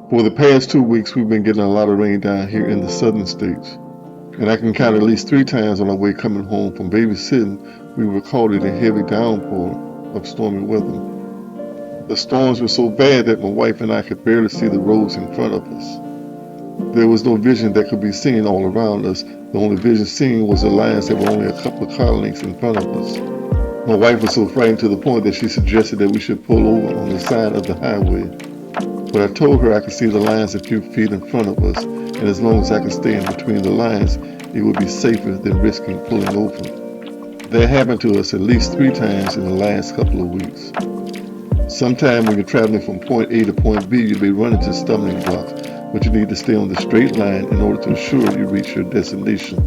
For the past 2 weeks, we've been getting a lot of rain down here in the southern states. And I can count at least 3 times on our way coming home from babysitting, we were caught in a heavy downpour of stormy weather. The storms were so bad that my wife and I could barely see the roads in front of us. There was no vision that could be seen all around us. The only vision seen was the lines that were only a couple of car lengths in front of us. My wife was so frightened to the point that she suggested that we should pull over on the side of the highway. But I told her I could see the lines a few feet in front of us, and as long as I could stay in between the lines, it would be safer than risking pulling over. That happened to us at least 3 times in the last couple of weeks. Sometime when you're traveling from point A to point B, you'll be running into stumbling blocks, but you need to stay on the straight line in order to ensure you reach your destination.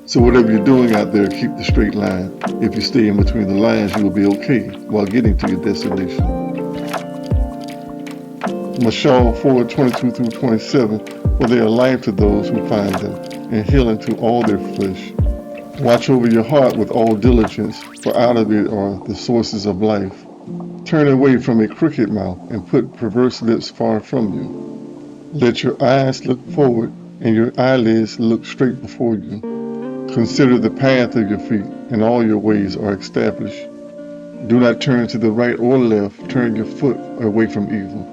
So whatever you're doing out there, keep the straight line. If you stay in between the lines, you will be okay while getting to your destination. Mashal 4:22-27, for they are life to those who find them, and healing to all their flesh. Watch over your heart with all diligence, for out of it are the sources of life. Turn away from a crooked mouth, and put perverse lips far from you. Let your eyes look forward, and your eyelids look straight before you. Consider the path of your feet, and all your ways are established. Do not turn to the right or left, turn your foot away from evil.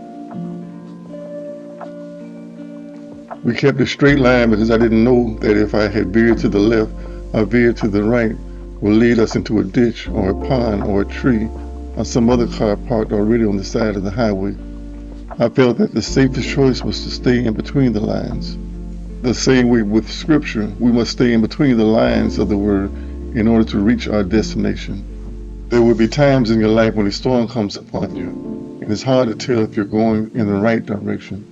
We kept a straight line because I didn't know that if I had veered to the left or veered to the right would lead us into a ditch or a pond or a tree or some other car parked already on the side of the highway. I felt that the safest choice was to stay in between the lines. The same way with Scripture, we must stay in between the lines of the Word in order to reach our destination. There will be times in your life when a storm comes upon you, and it's hard to tell if you're going in the right direction.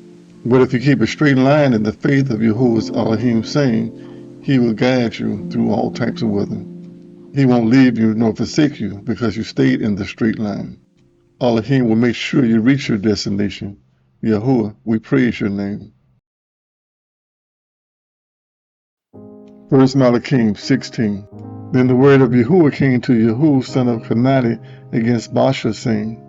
But if you keep a straight line in the faith of YAHUAH'S Elohim saying, He will guide you through all types of weather. He won't leave you nor forsake you because you stayed in the straight line. Elohim will make sure you reach your destination. YAHUAH, we praise your name. 1 Malachi 16. Then the word of YAHUAH came to Yahu, son of Kanani, against Baasha, saying,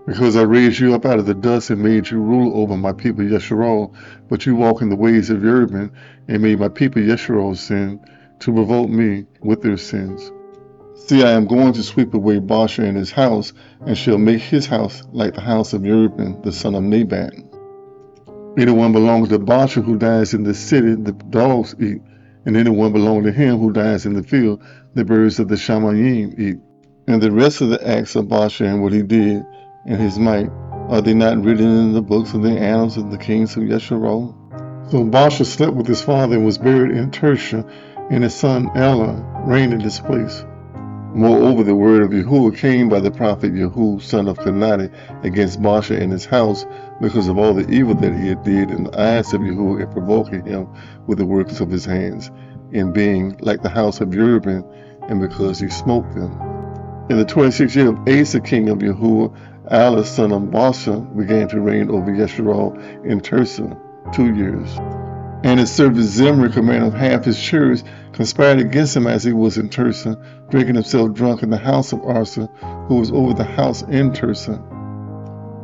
Because I raised you up out of the dust and made you ruler over my people Yeshua'L, but you walk in the ways of Yerubbim and made my people Yeshua'L sin, to provoke me with their sins. See, I am going to sweep away Baasha and his house, and shall make his house like the house of Yerubbim, the son of Nebat. Anyone belonging to Baasha who dies in the city, the dogs eat, and anyone belonging to him who dies in the field, the birds of the Shamayim eat. And the rest of the acts of Baasha and what he did, and his might, are they not written in the books of the annals of the kings of Yeshua'L? So Baasha slept with his father and was buried in Tirsha, and his son Elah reigned in his place. Moreover, the word of YAHUAH came by the prophet Yahu, son of Kanani, against Baasha and his house, because of all the evil that he had did in the eyes of YAHUAH in provoking him with the works of his hands, in being like the house of Yerubbim, and because he smote them. In the 26th year of Asa, king of YAHUAH, Elah, son of Baasha, began to reign over Yeshua'L in Tirsah 2 years. And his servant Zimri, commander of half his chariots, conspired against him as he was in Tirsah, drinking himself drunk in the house of Asa, who was over the house in Tirsah.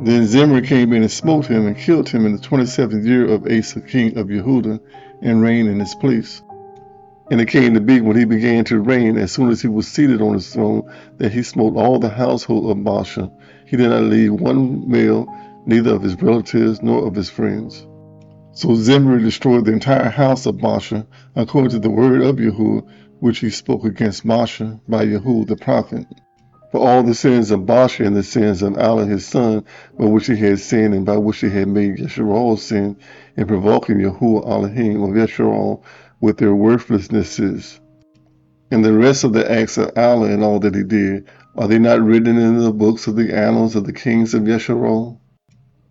Then Zimri came in and smote him and killed him in the 27th year of Asa, king of Yehudah, and reigned in his place. And it came to be, when he began to reign, as soon as he was seated on his throne, that he smote all the household of Baasha. He did not leave one male, neither of his relatives nor of his friends. So Zimri destroyed the entire house of Baasha, according to the word of YAHUAH, which he spoke against Baasha by Yahu the prophet. For all the sins of Baasha and the sins of Elah his son, by which he had sinned and by which he had made Yeshua'L sin, in provoking YAHUAH Elohim of Yeshua'L with their worthlessnesses. And the rest of the acts of Elah and all that he did, are they not written in the books of the annals of the kings of Yeshua'L?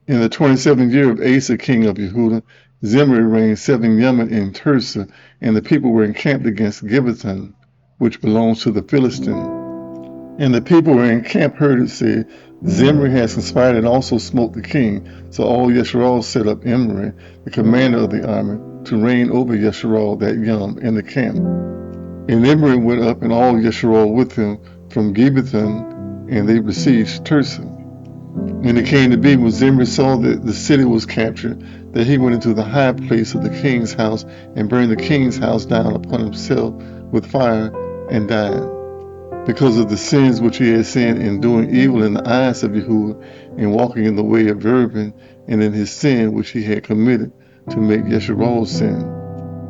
In the 27th year of Asa, king of Yehudah, Zimri reigned 7 years in Tirsah, and the people were encamped against Gibbethon, which belongs to the Philistine. And the people were encamped heard it said, Zimri has conspired and also smote the king. So all Yeshua'L set up Imri, the commander of the army, to reign over Yeshua'L that yom in the camp. And Imri went up, and all Yeshua'L with him, from Gibbethon, and they besieged Tirsah. When it came to be, when Zimri saw that the city was captured, that he went into the high place of the king's house and burned the king's house down upon himself with fire and died, because of the sins which he had sinned in doing evil in the eyes of Yahuwah, in walking in the way of Jeroboam, and in his sin which he had committed to make Yeshua's sin.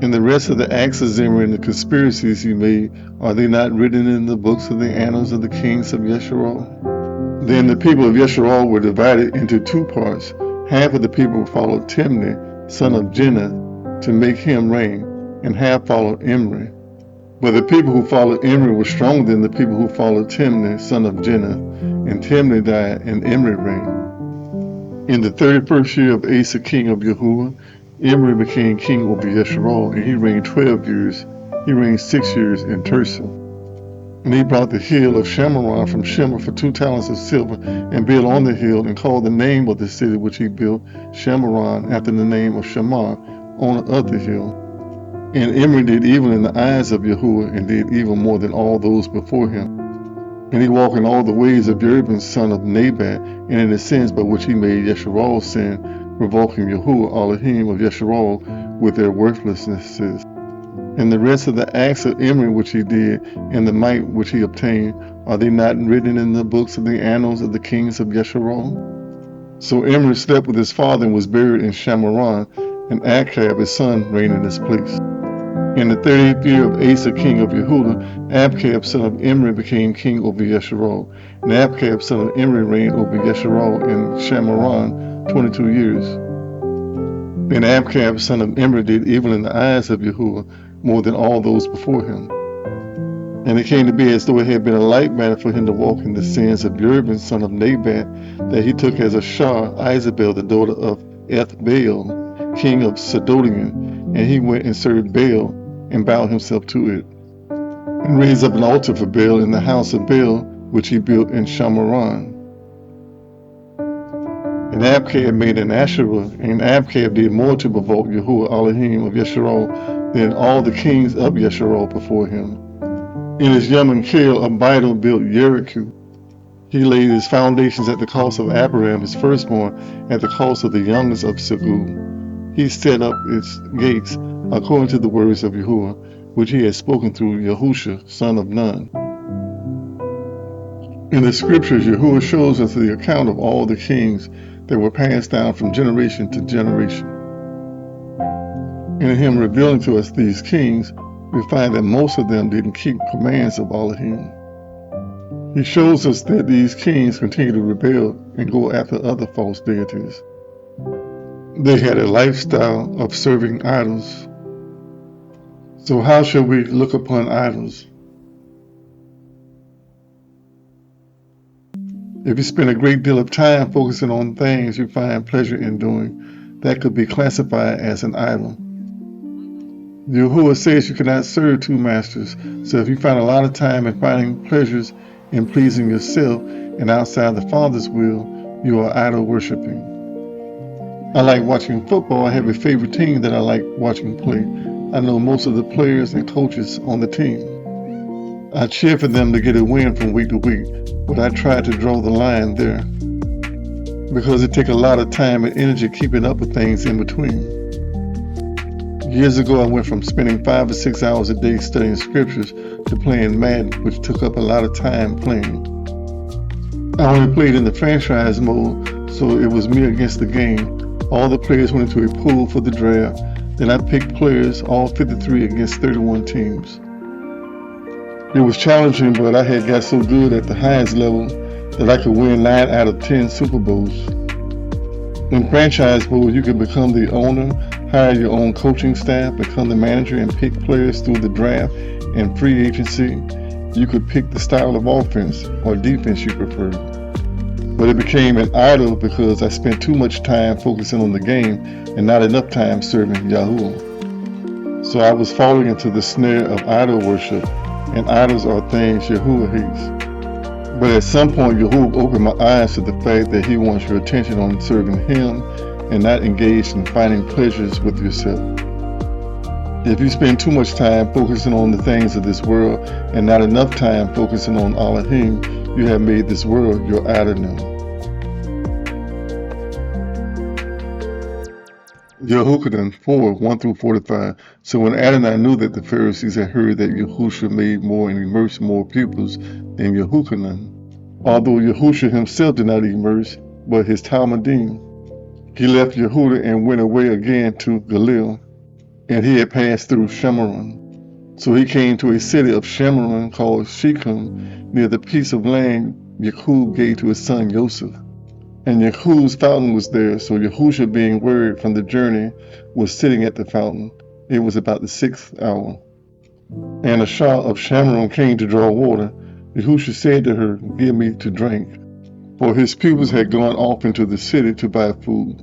And the rest of the acts of Zimri and the conspiracies he made, are they not written in the books of the annals of the kings of Yeshurun? Then the people of Yeshurun were divided into two parts. Half of the people followed Timni, son of Jenah, to make him reign, and half followed Imri. But the people who followed Imri were stronger than the people who followed Timni, son of Jenah, and Timni died, and Imri reigned. In the 31st year of Asa, king of Yahuwah, Imri became king over Yeshurun, and he reigned 12 years. He reigned 6 years in Tirzah. And he brought the hill of Shemaron from Shema for 2 talents of silver, and built on the hill, and called the name of the city which he built Shemaron, after the name of Shamar, owner of the hill. And Imri did evil in the eyes of Yahuwah, and did evil more than all those before him. And he walked in all the ways of Jeroboam son of Nebat, and in the sins by which he made Yeshurun sin, provoking Yahuwah Elohim of Yeshurun with their worthlessnesses. And the rest of the acts of Imri which he did, and the might which he obtained, are they not written in the books of the annals of the kings of Yeshurun? So Imri slept with his father and was buried in Shamaron, and Achab his son reigned in his place. In the 30th year of Asa king of Yehudah, Achab son of Imri became king over Yeshurun, and Achab son of Imri reigned over Yeshurun in Shamaron 22 years. Then Achab son of Imri did evil in the eyes of Yahuwah more than all those before him. And it came to be as though it had been a light matter for him to walk in the sins of Jeroboam son of Nebat, that he took as a Shah Isabel the daughter of Ethbaal, king of Sidonian, and he went and served Baal, and bowed himself to it, and raised up an altar for Baal in the house of Baal, which he built in Shamaron. And Achab made an Asherah, and Achab did more to provoke Yahuwah Elohim of Yeshurun than all the kings of Yeshurun before him. In his Yom Kiel, Abidal built Jericho. He laid his foundations at the cost of Abraham, his firstborn, at the cost of the youngest of Segub. He set up its gates according to the words of Yahuwah, which he had spoken through Yahusha, son of Nun. In the scriptures, Yahuwah shows us the account of all the kings that were passed down from generation to generation. And in him revealing to us these kings, we find that most of them didn't keep commands of Elohim. He shows us that these kings continue to rebel and go after other false deities. They had a lifestyle of serving idols. So how shall we look upon idols? If you spend a great deal of time focusing on things you find pleasure in doing, that could be classified as an idol. Yahuwah says you cannot serve 2 masters, so if you find a lot of time in finding pleasures in pleasing yourself and outside the Father's will, you are idol worshiping. I like watching football. I have a favorite team that I like watching play. I know most of the players and coaches on the team. I cheer for them to get a win from week to week, but I try to draw the line there, because it takes a lot of time and energy keeping up with things in between. Years ago, I went from spending 5 or 6 hours a day studying scriptures to playing Madden, which took up a lot of time playing. I only played in the franchise mode, so it was me against the game. All the players went into a pool for the draft. Then I picked players, all 53 against 31 teams. It was challenging, but I had got so good at the highest level that I could win 9 out of 10 Super Bowls. In franchise mode, you can become the owner, hire your own coaching staff, become the manager, and pick players through the draft and free agency. You could pick the style of offense or defense you prefer. But it became an idol because I spent too much time focusing on the game and not enough time serving Yahuwah. So I was falling into the snare of idol worship, and idols are things Yahuwah hates. But at some point, Yahuwah opened my eyes to the fact that he wants your attention on serving him and not engaged in finding pleasures with yourself. If you spend too much time focusing on the things of this world and not enough time focusing on Elohim, you have made this world your idol now. Yehohanan 4, 1-45. So when Adonai knew that the Pharisees had heard that Yahushua made more and immersed more pupils than Yehohanan, although Yahushua himself did not immerse, but his Talmudim, he left Yehuda and went away again to Galilee, and he had passed through Shemaron. So he came to a city of Shemaron called Shechem, near the piece of land Yaakov gave to his son Joseph. And Yahu's fountain was there, so Yahushua, being wearied from the journey, was sitting at the fountain. It was about the 6th hour. And a Shah of Shemaron came to draw water. Yahushua said to her, "Give me to drink." For his pupils had gone off into the city to buy food.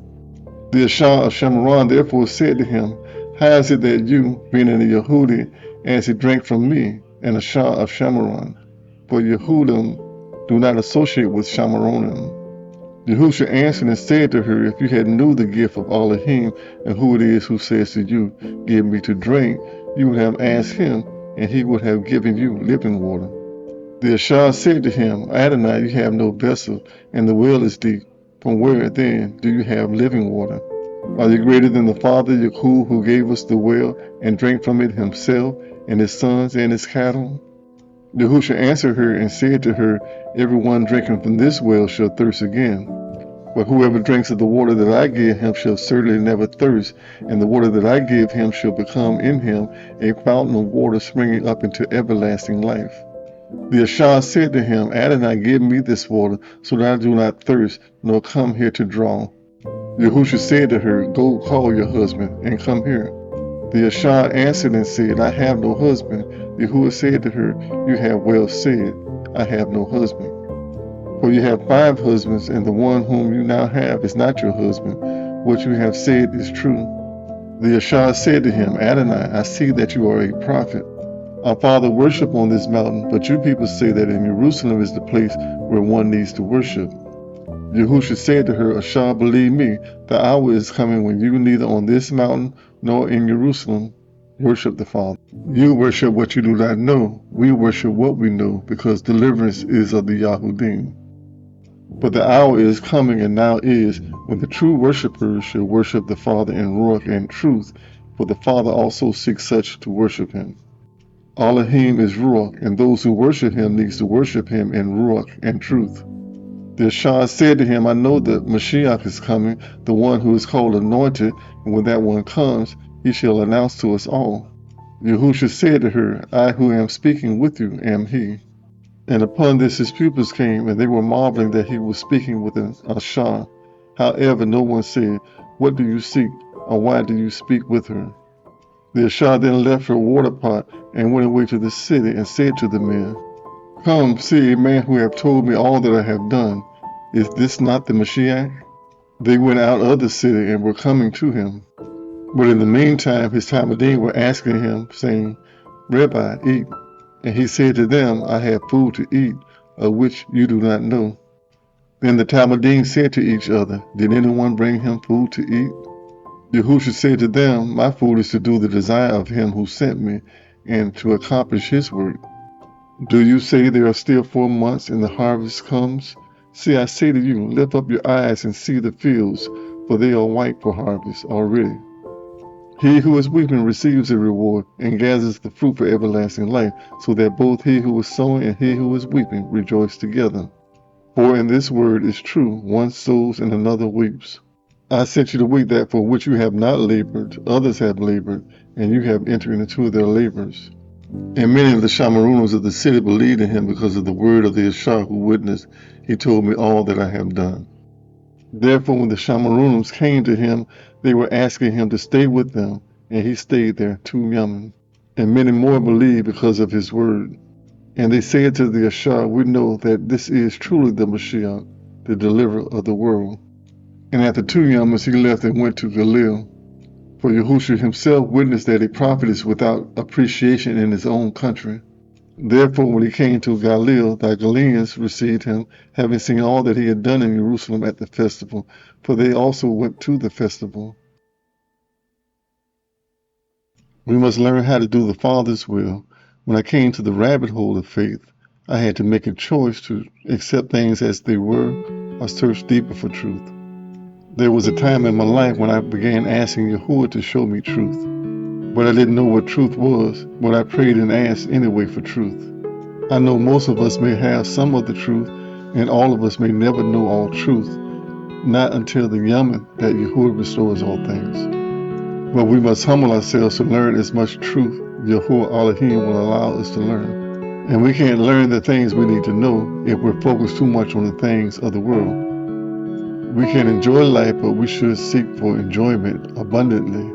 The Shah of Shemaron therefore said to him, "How is it that you, being a Yehudi, ask to drink from me, and a Shah of Shemaron? For Yehudim do not associate with Shemaronim." Yahushua answered and said to her, "If you had knew the gift of Elohim, and who it is who says to you, 'Give me to drink,' you would have asked him, and he would have given you living water." The Shah said to him, "Adonai, you have no vessel, and the well is deep. From where, then, do you have living water? Are you greater than the Father Yaakov, who gave us the well, and drank from it himself, and his sons, and his cattle?" Yahushua answered her and said to her, "Everyone drinking from this well shall thirst again. But whoever drinks of the water that I give him shall certainly never thirst, and the water that I give him shall become in him a fountain of water springing up into everlasting life." The Shah said to him, "Adonai, give me this water, so that I do not thirst, nor come here to draw." Yahushua said to her, "Go call your husband, and come here." The Shah answered and said, "I have no husband." Yahushua said to her, "You have well said, I have no husband. For you have 5 husbands, and the one whom you now have is not your husband. What you have said is true." The Shah said to him, "Adonai, I see that you are a prophet. Our father worship on this mountain, but you people say that in Jerusalem is the place where one needs to worship." Yahushua said to her, "Shah, believe me, the hour is coming when you neither on this mountain nor in Jerusalem worship the Father. You worship what you do not know. We worship what we know, because deliverance is of the Yahudim. But the hour is coming, and now is, when the true worshipers shall worship the Father in ruach and truth, for the Father also seeks such to worship him. Elohim is ruach, and those who worship him needs to worship him in ruach and truth." The Shah said to him, "I know that Mashiach is coming, the one who is called Anointed, and when that one comes, he shall announce to us all." Yahushua said to her, "I who am speaking with you am he." And upon this his pupils came, and they were marveling that he was speaking with a Shah. However, no one said, "What do you seek?" or "Why do you speak with her?" The Shah then left her water pot and went away to the city and said to the men, "Come, see a man who have told me all that I have done. Is this not the Mashiach?" They went out of the city and were coming to him. But in the meantime his Talmudim were asking him, saying, "Rabbi, eat." And he said to them, "I have food to eat, of which you do not know." Then the Talmudim said to each other, "Did anyone bring him food to eat?" Yahushua said to them, "My food is to do the desire of him who sent me, and to accomplish his work. Do you say there are still 4 months and the harvest comes? See, I say to you, lift up your eyes and see the fields, for they are white for harvest already. He who is weeping receives a reward, and gathers the fruit for everlasting life, so that both he who is sowing and he who is weeping rejoice together. For in this word is true, one sows and another weeps. I sent you to weep that for which you have not labored, others have labored, and you have entered into their labors." And many of the Shamarunos of the city believed in him because of the word of the Shah who witnessed, "He told me all that I have done." Therefore, when the Shamarunos came to him, they were asking him to stay with them, and he stayed there 2 yamin. And many more believed because of his word. And they said to the Shah, "We know that this is truly the Mashiach, the deliverer of the world." And after 2 yamins he left and went to Galilee. For Yahushua himself witnessed that a prophet is without appreciation in his own country. Therefore, when he came to Galilee, the Galileans received him, having seen all that he had done in Jerusalem at the festival, for they also went to the festival. We must learn how to do the Father's will. When I came to the rabbit hole of faith, I had to make a choice to accept things as they were or search deeper for truth. There was a time in my life when I began asking Yahuwah to show me truth, but I didn't know what truth was, but I prayed and asked anyway for truth. I know most of us may have some of the truth, and all of us may never know all truth, not until the Yaman that Yahuwah restores all things. But we must humble ourselves to learn as much truth Yahuwah Elohim will allow us to learn. And we can't learn the things we need to know if we're focused too much on the things of the world. We can enjoy life, but we should seek for enjoyment abundantly.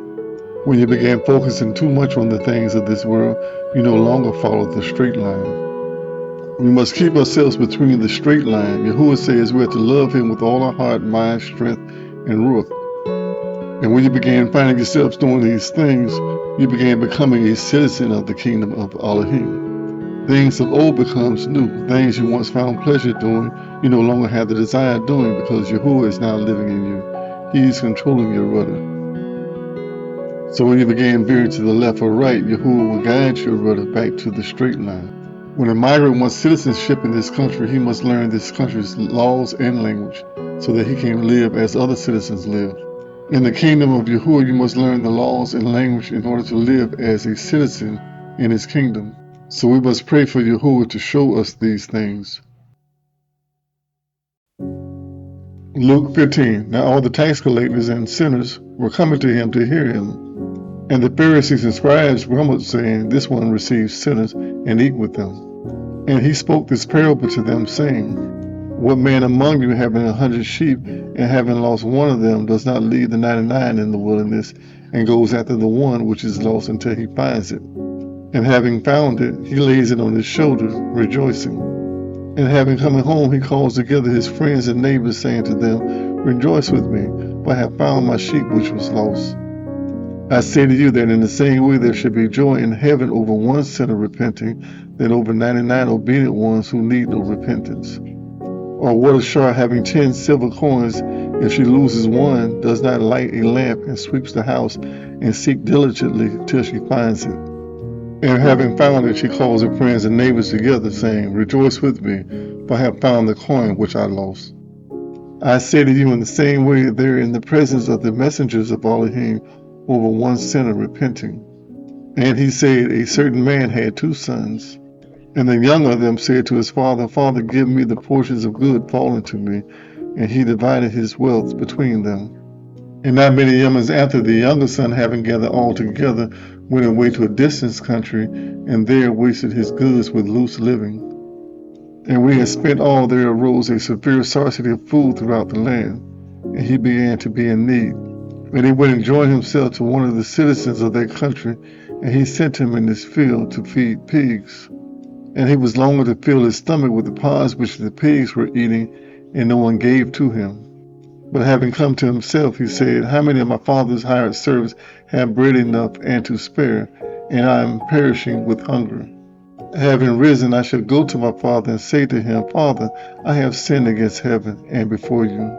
When you begin focusing too much on the things of this world, you no longer follow the straight line. We must keep ourselves between the straight line. Yahuwah says we are to love Him with all our heart, mind, strength, and ruach. And when you begin finding yourself doing these things, you begin becoming a citizen of the kingdom of Elohim. Things of old becomes new. Things you once found pleasure doing, you no longer have the desire doing because Yahuwah is now living in you. He's controlling your rudder. So when you begin veering to the left or right, Yahuwah will guide your rudder back to the straight line. When a migrant wants citizenship in this country, he must learn this country's laws and language so that he can live as other citizens live. In the kingdom of Yahuwah, you must learn the laws and language in order to live as a citizen in His kingdom. So we must pray for Yahuwah to show us these things. Luke 15. Now all the tax collectors and sinners were coming to Him to hear Him. And the Pharisees and scribes grumbled, saying, This one receives sinners and eat with them. And He spoke this parable to them, saying, What man among you having 100 sheep, and having lost one of them, does not leave the 99 in the wilderness, and goes after the one which is lost until he finds it? And having found it, he lays it on his shoulders, rejoicing. And having come home, he calls together his friends and neighbors, saying to them, Rejoice with me, for I have found my sheep which was lost. I say to you that in the same way there should be joy in heaven over one sinner repenting than over 99 obedient ones who need no repentance. Or what a shark having 10 silver coins, if she loses one, does not light a lamp and sweeps the house and seek diligently till she finds it? And having found it, she calls her friends and neighbors together, saying, Rejoice with me, for I have found the coin which I lost. I say to you in the same way, they're in the presence of the messengers of Elohim over one sinner repenting. And he said, A certain man had 2 sons. And the younger of them said to his father, Father, give me the portions of good fallen to me. And he divided his wealth between them. And not many years after, the younger son, having gathered all together, went away to a distant country, and there wasted his goods with loose living. And when he had spent all, there arose a severe scarcity of food throughout the land, and he began to be in need. And he went and joined himself to one of the citizens of that country, and he sent him in his field to feed pigs. And he was longing to fill his stomach with the pods which the pigs were eating, and no one gave to him. But having come to himself, he said, How many of my father's hired servants have bread enough and to spare, and I am perishing with hunger? Having risen, I shall go to my father and say to him, Father, I have sinned against heaven and before you,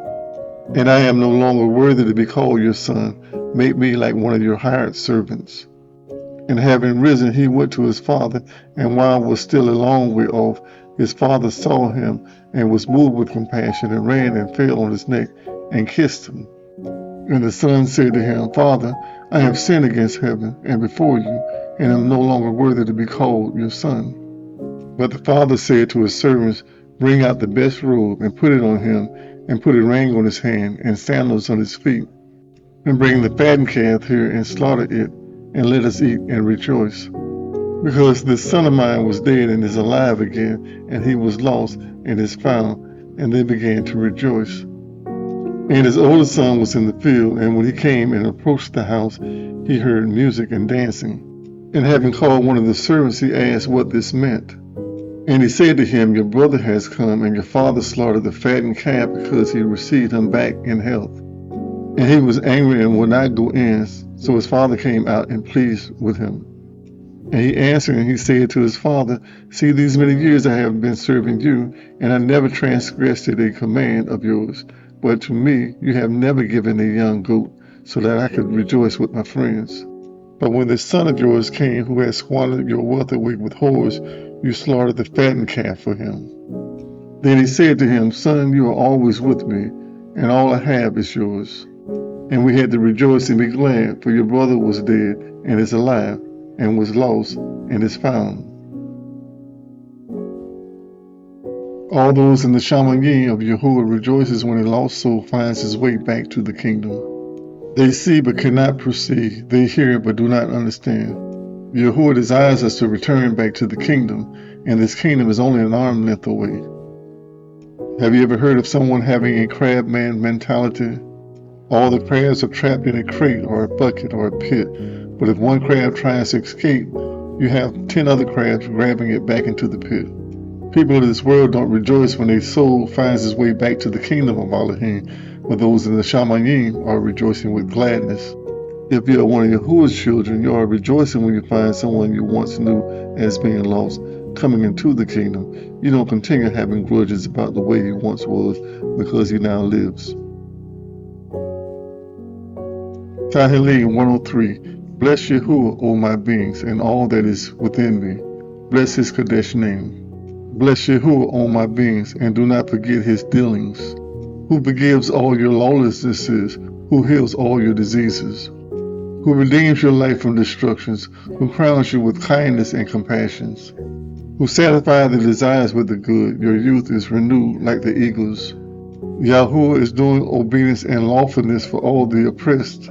and I am no longer worthy to be called your son. Make me like one of your hired servants. And having risen, he went to his father, and while was still a long way off, his father saw him, and was moved with compassion, and ran and fell on his neck, and kissed him. And the son said to him, Father, I have sinned against heaven and before you, and am no longer worthy to be called your son. But the father said to his servants, Bring out the best robe, and put it on him, and put a ring on his hand, and sandals on his feet. And bring the fattened calf here, and slaughter it, and let us eat and rejoice. Because this son of mine was dead and is alive again, and he was lost and is found. And they began to rejoice. And his oldest son was in the field, and when he came and approached the house, he heard music and dancing. And having called one of the servants, he asked what this meant. And he said to him, Your brother has come, and your father slaughtered the fattened calf because he received him back in health. And he was angry and would not go in. So his father came out and pleased with him. And he answered, and he said to his father, See, these many years I have been serving you, and I never transgressed a command of yours. But to me you have never given a young goat, so that I could rejoice with my friends. But when the son of yours came, who had squandered your wealth away with whores, you slaughtered the fattened calf for him. Then he said to him, Son, you are always with me, and all I have is yours. And we had to rejoice and be glad, for your brother was dead and is alive, and was lost and is found. All those in the Shamayim of Yahuwah rejoices when a lost soul finds his way back to the kingdom. They see but cannot perceive, they hear but do not understand. Yahuwah desires us to return back to the kingdom, and this kingdom is only an arm's length away. Have you ever heard of someone having a crabman mentality? All the crabs are trapped in a crate or a bucket or a pit, but if one crab tries to escape, you have 10 other crabs grabbing it back into the pit. People of this world don't rejoice when a soul finds its way back to the kingdom of Elohim, but those in the Shamayim are rejoicing with gladness. If you are one of Yahuwah's children, you are rejoicing when you find someone you once knew as being lost coming into the kingdom. You don't continue having grudges about the way he once was, because he now lives. Tehillim 103. Bless Yahuwah, O my beings, and all that is within me. Bless his Kadesh name. Bless Yahuwah, O my beings, and do not forget his dealings. Who forgives all your lawlessnesses, who heals all your diseases, who redeems your life from destructions, who crowns you with kindness and compassions, who satisfies the desires with the good. Your youth is renewed like the eagles. Yahuwah is doing obedience and lawfulness for all the oppressed.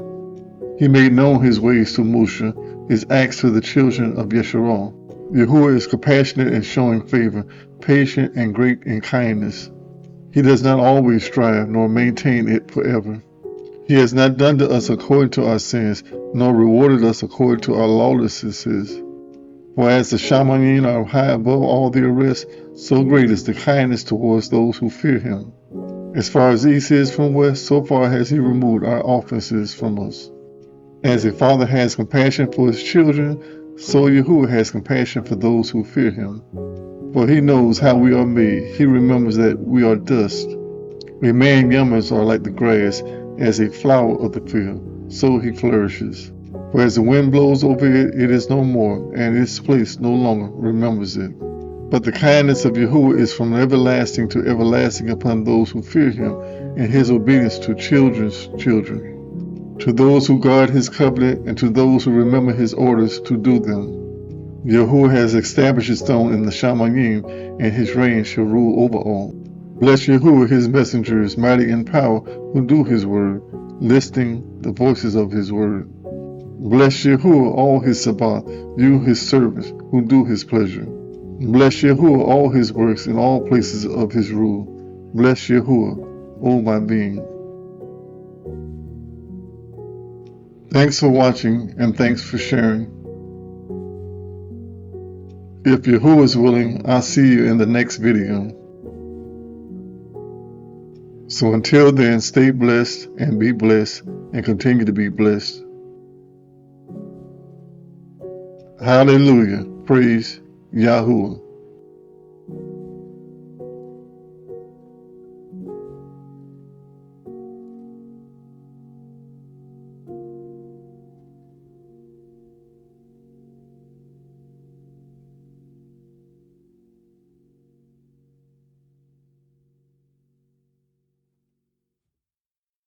He made known his ways to Moshe, his acts to the children of Yeshuah. Yahuwah is compassionate and showing favor, patient and great in kindness. He does not always strive, nor maintain it forever. He has not done to us according to our sins, nor rewarded us according to our lawlessnesses. For as the Shamayim are high above all the rest, so great is the kindness towards those who fear him. As far as east is from west, so far has he removed our offenses from us. As a father has compassion for his children, so Yahuwah has compassion for those who fear him. For he knows how we are made. He remembers that we are dust. A man's yummers are like the grass, as a flower of the field, so he flourishes. For as the wind blows over it, it is no more, and its place no longer remembers it. But the kindness of Yahuwah is from everlasting to everlasting upon those who fear him, and his obedience to children's children. To those who guard his covenant, and to those who remember his orders to do them. Yahuwah has established his throne in the Shamayim, and his reign shall rule over all. Bless Yahuwah, his messengers, mighty in power, who do his word, listening the voices of his word. Bless Yahuwah, all his Sabbath, you his servants, who do his pleasure. Bless Yahuwah, all his works, in all places of his rule. Bless Yahuwah, O my being. Thanks for watching, and thanks for sharing. If Yahuwah is willing, I'll see you in the next video. So until then, stay blessed and be blessed, and continue to be blessed. Hallelujah. Praise Yahuwah.